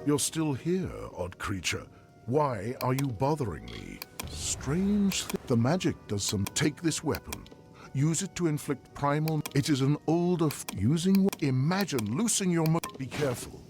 You're still here, odd creature. Why are you bothering me? Strange the magic does some. Take this weapon. Use it to inflict primal. It is an older using. Imagine losing your. Be careful.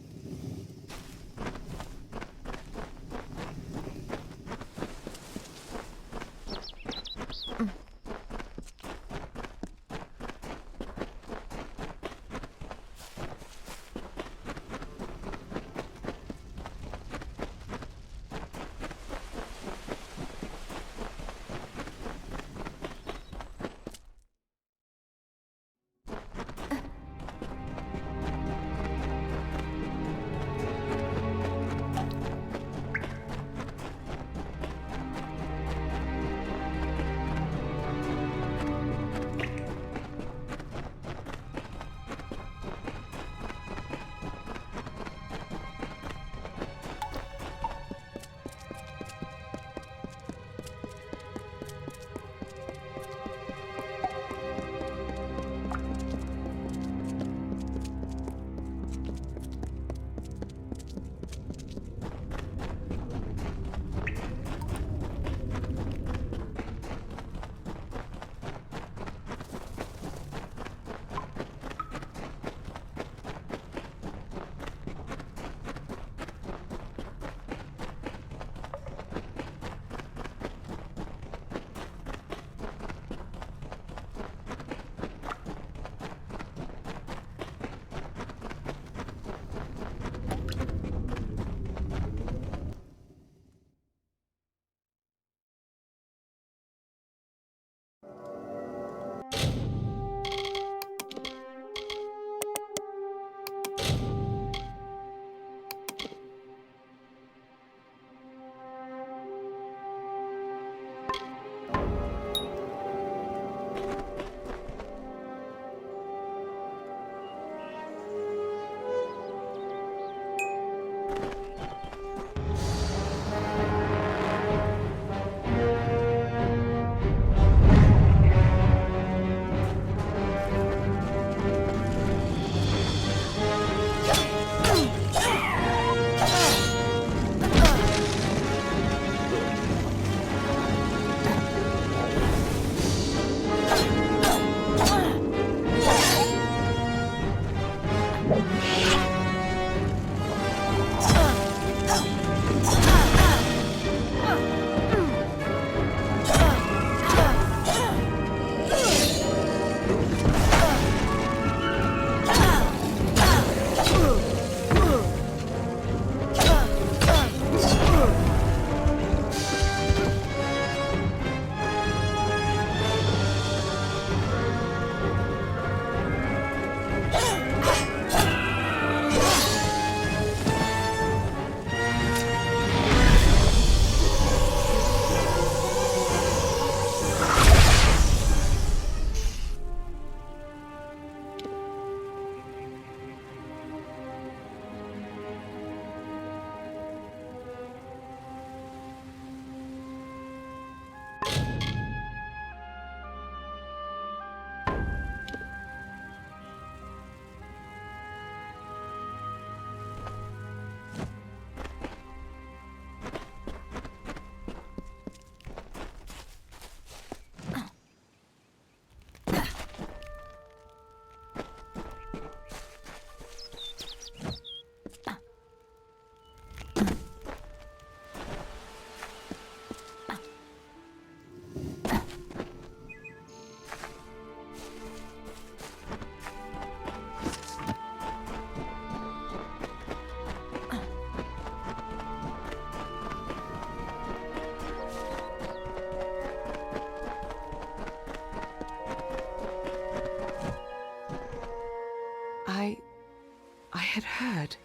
I had heard.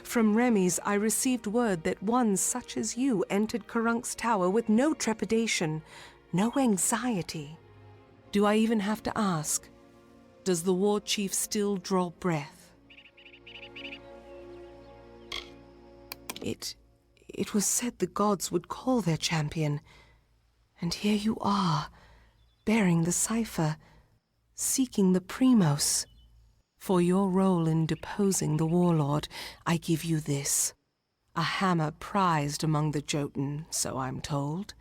From Remy's, I received word that one such as you entered Karunk's tower with no trepidation, no anxiety. Do I even have to ask? Does the war chief still draw breath? It was said the gods would call their champion, and here you are, bearing the cipher, seeking the Primos. For your role in deposing the warlord, I give you this. A hammer prized among the Jotun, so I'm told.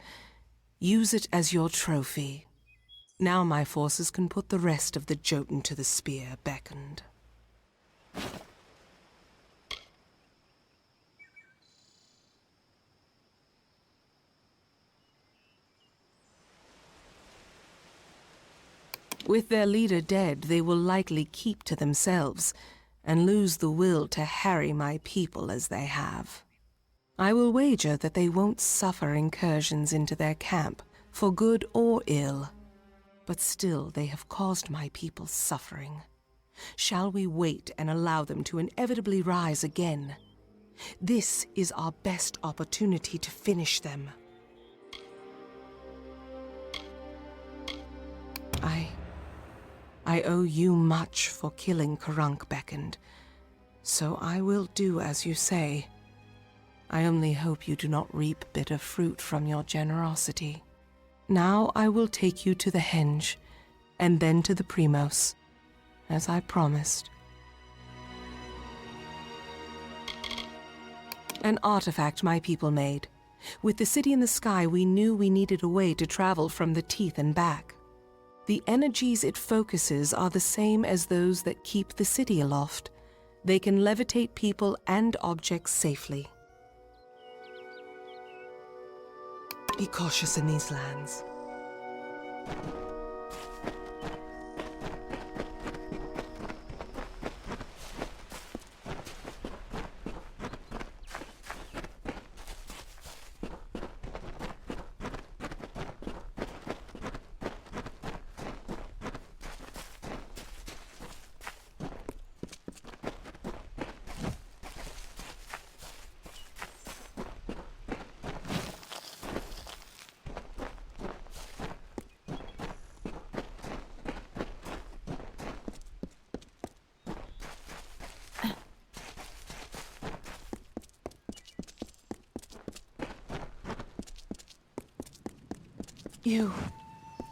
Use it as your trophy. Now my forces can put the rest of the Jotun to the spear beckoned. With their leader dead, they will likely keep to themselves and lose the will to harry my people as they have. I will wager that they won't suffer incursions into their camp, for good or ill. But still they have caused my people suffering. Shall we wait and allow them to inevitably rise again? This is our best opportunity to finish them. I owe you much for killing Karunk beckoned, so I will do as you say. I only hope you do not reap bitter fruit from your generosity. Now I will take you to the henge, and then to the Primos, as I promised. An artifact my people made. With the city in the sky, we knew we needed a way to travel from the teeth and back. The energies it focuses are the same as those that keep the city aloft. They can levitate people and objects safely. Be cautious in these lands.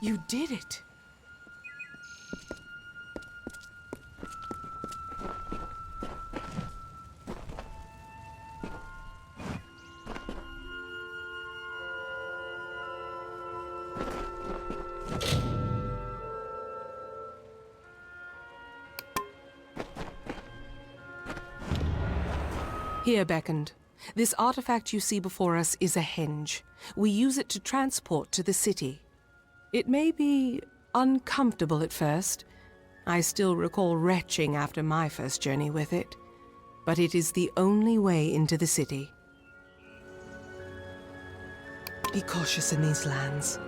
You did it. Here, beckoned. This artifact you see before us is a henge. We use it to transport to the city. It may be uncomfortable at first. I still recall retching after my first journey with it. But it is the only way into the city. Be cautious in these lands.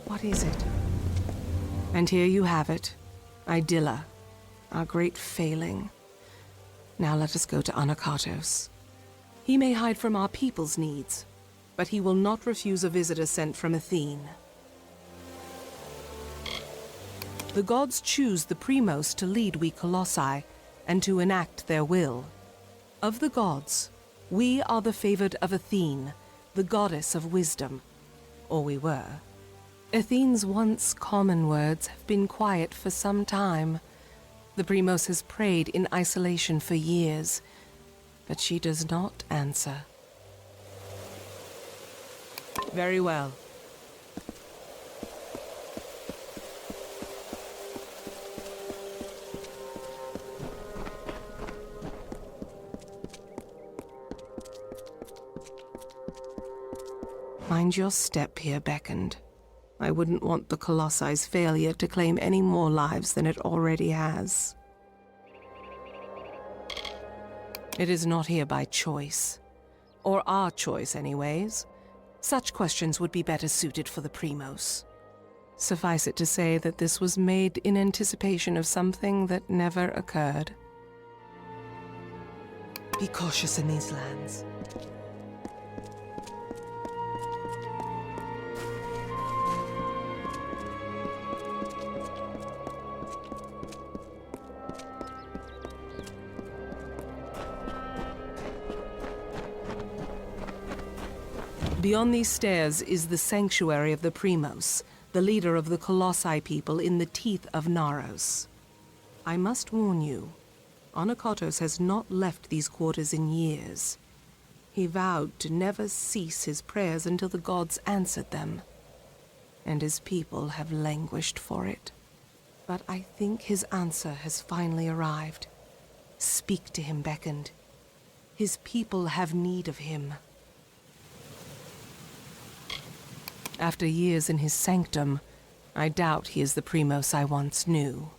What is it? And here you have it. Idylla, our great failing. Now let us go to Anakatos. He may hide from our people's needs, but he will not refuse a visitor sent from Athene. The gods choose the Primos to lead we Colossi, and to enact their will. Of the gods, we are the favored of Athene, the goddess of wisdom. Or we were. Athene's once common words have been quiet for some time. The Primos has prayed in isolation for years, but she does not answer. Very well. Mind your step here, Beckoned. I wouldn't want the Colossi's failure to claim any more lives than it already has. It is not here by choice. Or our choice, anyways. Such questions would be better suited for the Primos. Suffice it to say that this was made in anticipation of something that never occurred. Be cautious in these lands. Beyond these stairs is the sanctuary of the Primos, the leader of the Colossi people in the teeth of Naros. I must warn you, Onokotos has not left these quarters in years. He vowed to never cease his prayers until the gods answered them, and his people have languished for it. But I think his answer has finally arrived. Speak to him, Beckoned. His people have need of him. After years in his sanctum, I doubt he is the Primos I once knew.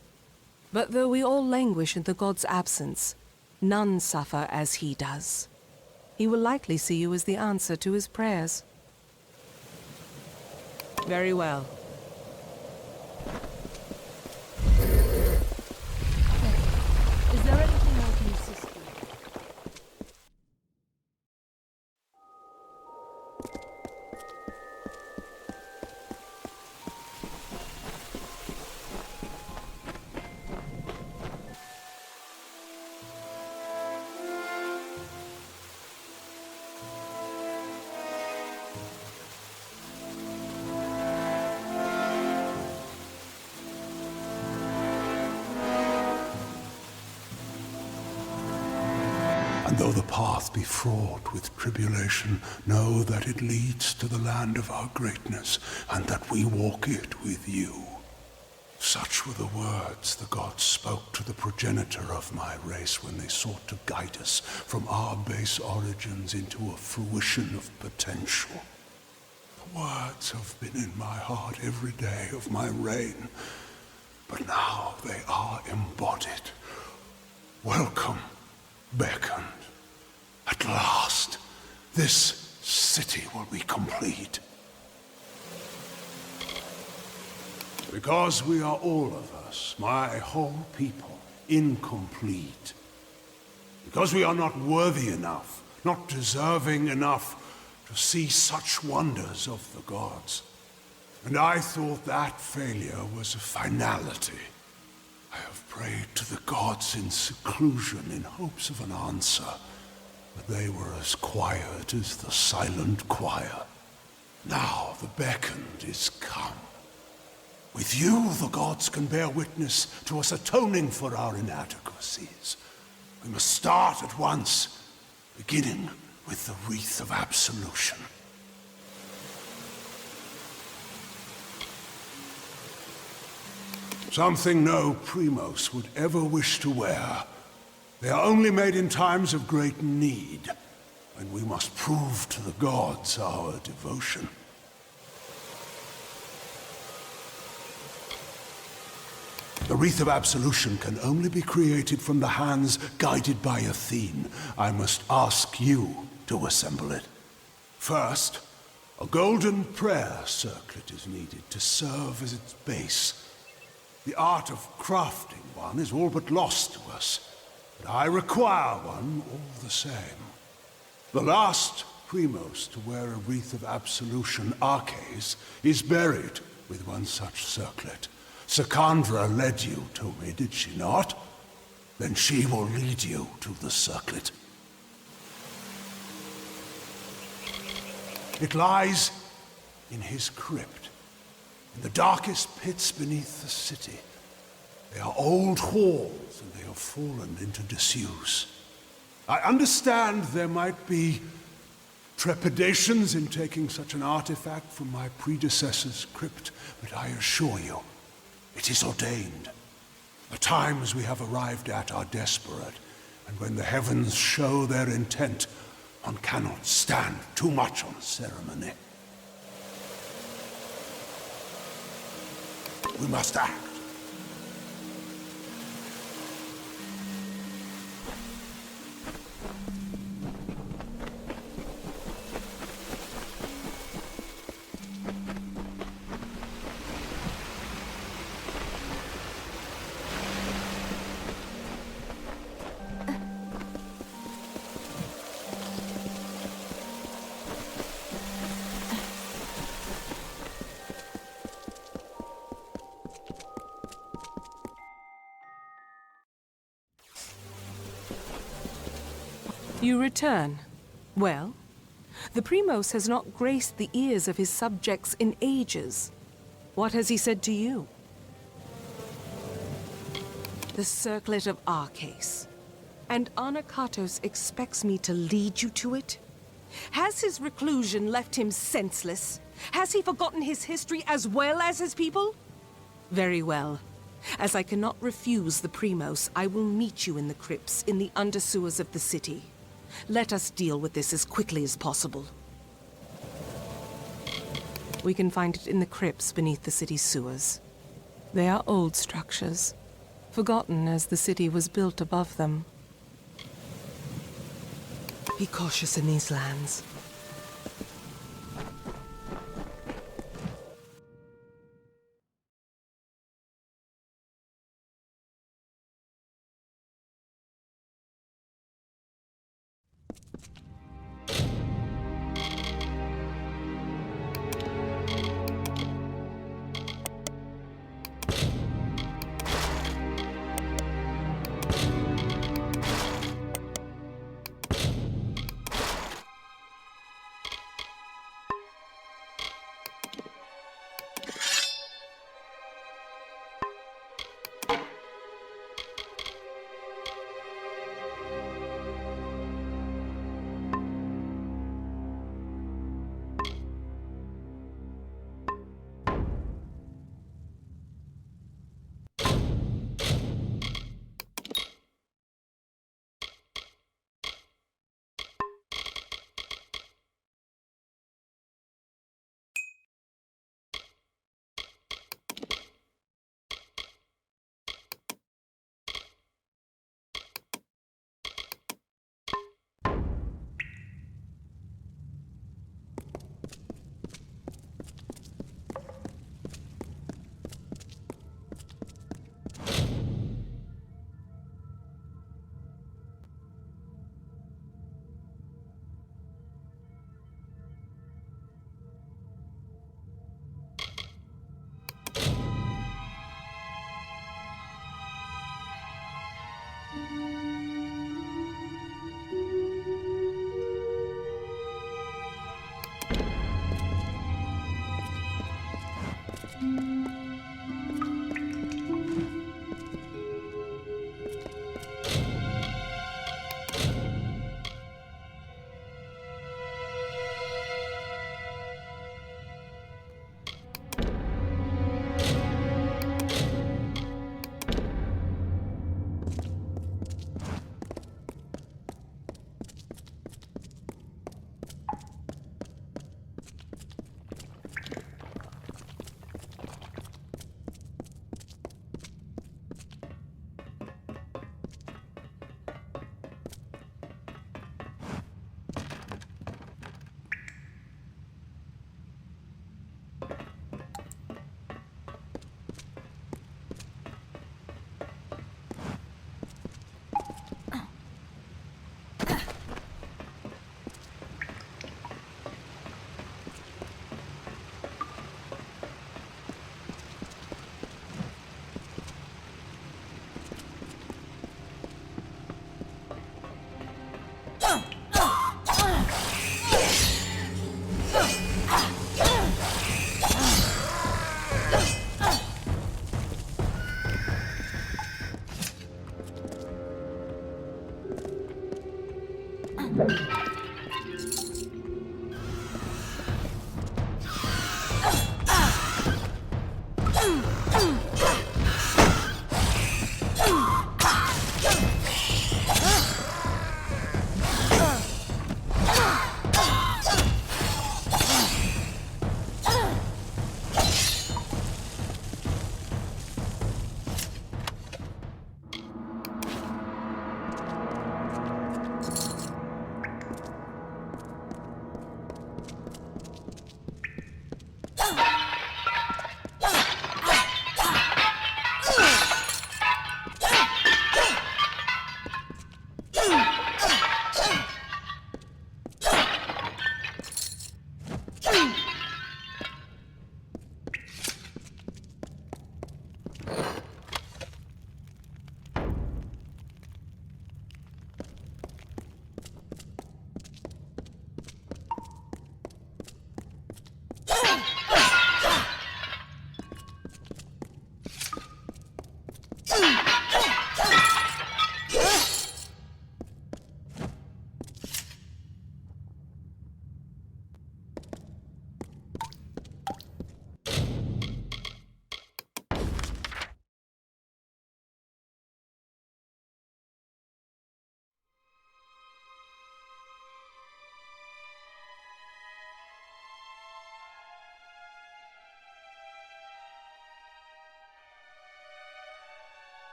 But though we all languish in the god's absence, none suffer as he does. He will likely see you as the answer to his prayers. Very well. Is there anything I can assist with? And though the path be fraught with tribulation, know that it leads to the land of our greatness, and that we walk it with you. Such were the words the gods spoke to the progenitor of my race when they sought to guide us from our base origins into a fruition of potential. The words have been in my heart every day of my reign, but now they are embodied. Welcome, Beckoned. At last, this city will be complete. Because we are all of us, my whole people, incomplete. Because we are not worthy enough, not deserving enough to see such wonders of the gods. And I thought that failure was a finality. I have prayed to the gods in seclusion in hopes of an answer, but they were as quiet as the silent choir. Now the Beckoned is come. With you, the gods can bear witness to us atoning for our inadequacies. We must start at once, beginning with the wreath of absolution. Something no Primos would ever wish to wear. They are only made in times of great need, and we must prove to the gods our devotion. The wreath of absolution can only be created from the hands guided by Athene. I must ask you to assemble it. First, a golden prayer circlet is needed to serve as its base. The art of crafting one is all but lost to us, but I require one all the same. The last Primos to wear a wreath of absolution, Arches, is buried with one such circlet. Secandra led you to me, did she not? Then she will lead you to the circlet. It lies in his crypt, in the darkest pits beneath the city. They are old halls, and they have fallen into disuse. I understand there might be trepidations in taking such an artifact from my predecessor's crypt, but I assure you, it is ordained. The times we have arrived at are desperate, and when the heavens show their intent, one cannot stand too much on ceremony. We must act. You return. Well, the Primos has not graced the ears of his subjects in ages. What has he said to you? The circlet of Arcase. And Anakatos expects me to lead you to it? Has his reclusion left him senseless? Has he forgotten his history as well as his people? Very well. As I cannot refuse the Primos, I will meet you in the crypts in the undersewers of the city. Let us deal with this as quickly as possible. We can find it in the crypts beneath the city's sewers. They are old structures, forgotten as the city was built above them. Be cautious in these lands. It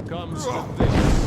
comes to this.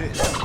this.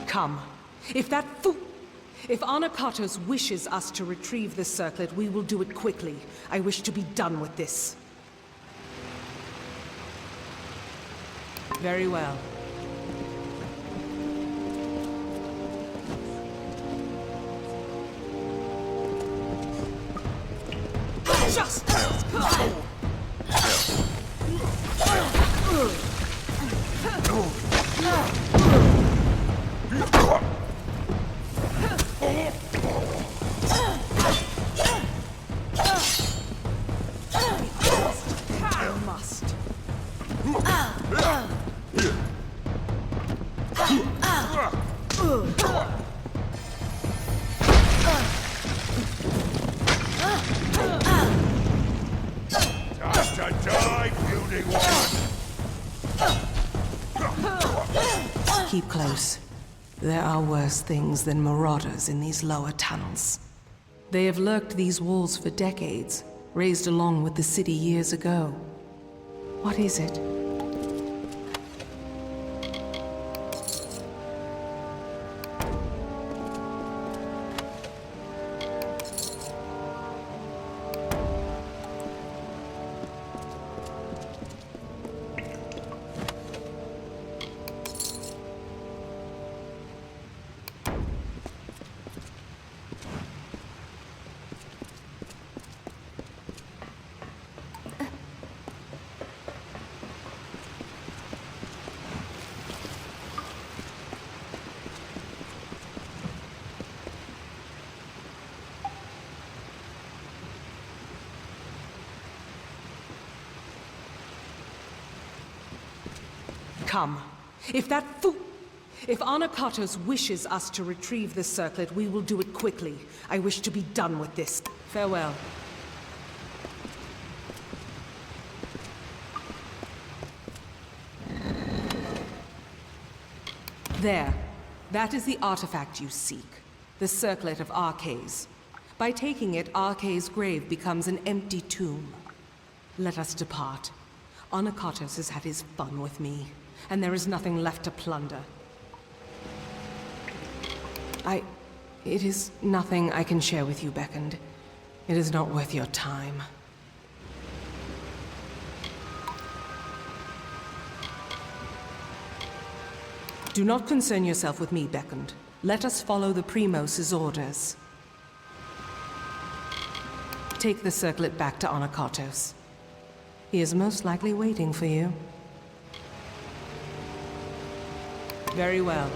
Come. If Anakatos wishes us to retrieve this circlet, we will do it quickly. I wish to be done with this. Very well. Just go! Keep close. There are worse things than marauders in these lower tunnels. They have lurked these walls for decades, raised along with the city years ago. What is it? Come. If If Anakatos wishes us to retrieve this circlet, we will do it quickly. I wish to be done with this. Farewell. There. That is the artifact you seek. The circlet of Arcades. By taking it, Arcades' grave becomes an empty tomb. Let us depart. Anakatos has had his fun with me, and there is nothing left to plunder. It is nothing I can share with you, Beckoned. It is not worth your time. Do not concern yourself with me, Beckoned. Let us follow the Primos' orders. Take the circlet back to Anakatos. He is most likely waiting for you. Very well.